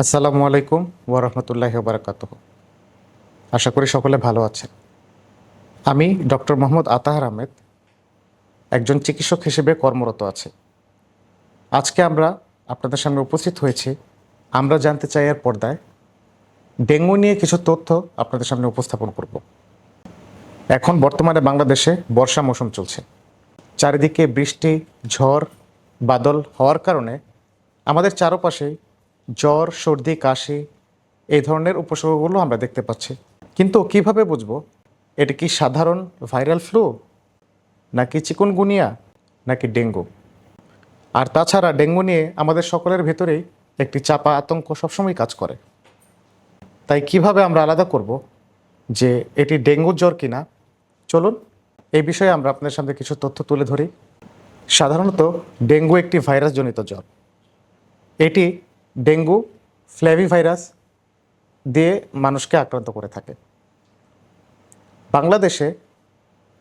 আসসালামু আলাইকুম ওয়া রাহমাতুল্লাহি ওয়া বারাকাতুহু। আশা করি সকলে ভালো আছেন। আমি ডক্টর মোহাম্মদ আতাহার আহমেদ, একজন চিকিৎসক হিসেবে কর্মরত আছি। আজকে আমরা আপনাদের সামনে উপস্থিত হয়েছি আমরা জানতে চাই এর পর্দায় ডেঙ্গু নিয়ে কিছু তথ্য আপনাদের সামনে উপস্থাপন করব। এখন বর্তমানে বাংলাদেশে বর্ষা মৌসুম চলছে। চারিদিকে বৃষ্টি, ঝড়, বাদল হওয়ার কারণে আমাদের চারপাশেই জ্বর, সর্দি, কাশি এই ধরনের উপসর্গগুলো আমরা দেখতে পাচ্ছি। কিন্তু কিভাবে বুঝবো এটা কি সাধারণ ভাইরাল ফ্লু, নাকি চিকুনগুনিয়া, নাকি ডেঙ্গু? আর তাছাড়া ডেঙ্গু নিয়ে আমাদের সকলের ভেতরেই একটি চাপা আতঙ্ক সবসময় কাজ করে। তাই কিভাবে আমরা আলাদা করব যে এটি ডেঙ্গু জ্বর কিনা? চলুন এই বিষয়ে আমরা আপনাদের সামনে কিছু তথ্য তুলে ধরি। সাধারণত ডেঙ্গু একটি ভাইরাসজনিত জ্বর। এটি ডেঙ্গু ফ্ল্যাভিভাইরাস দিয়ে মানুষকে আক্রান্ত করে থাকে। বাংলাদেশে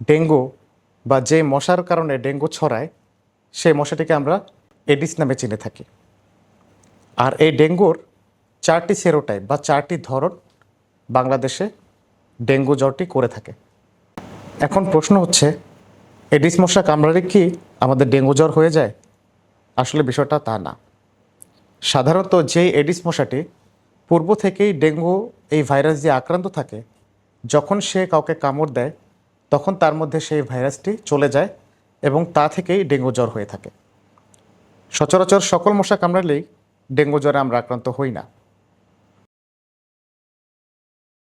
ডেঙ্গু বা যে মশার কারণে ডেঙ্গু ছড়ায় সেই মশাটিকে আমরা এডিস নামে চিনে থাকি। আর এই ডেঙ্গুর 4টি সেরোটাইপ বা 4টি ধরন বাংলাদেশে ডেঙ্গু জ্বরটি করে থাকে। এখন প্রশ্ন হচ্ছে, এডিস মশা কামড়ালে কি আমাদের ডেঙ্গু জ্বর হয়ে যায়? আসলে বিষয়টা তা না। সাধারণত যেই এডিস মশাটি পূর্ব থেকেই ডেঙ্গু এই ভাইরাস দিয়ে আক্রান্ত থাকে, যখন সে কাউকে কামড় দেয় তখন তার মধ্যে সেই ভাইরাসটি চলে যায় এবং তা থেকেই ডেঙ্গু জ্বর হয়ে থাকে। সচরাচর সকল মশা কামড়ালেই ডেঙ্গু জ্বরে আমরা আক্রান্ত হই না।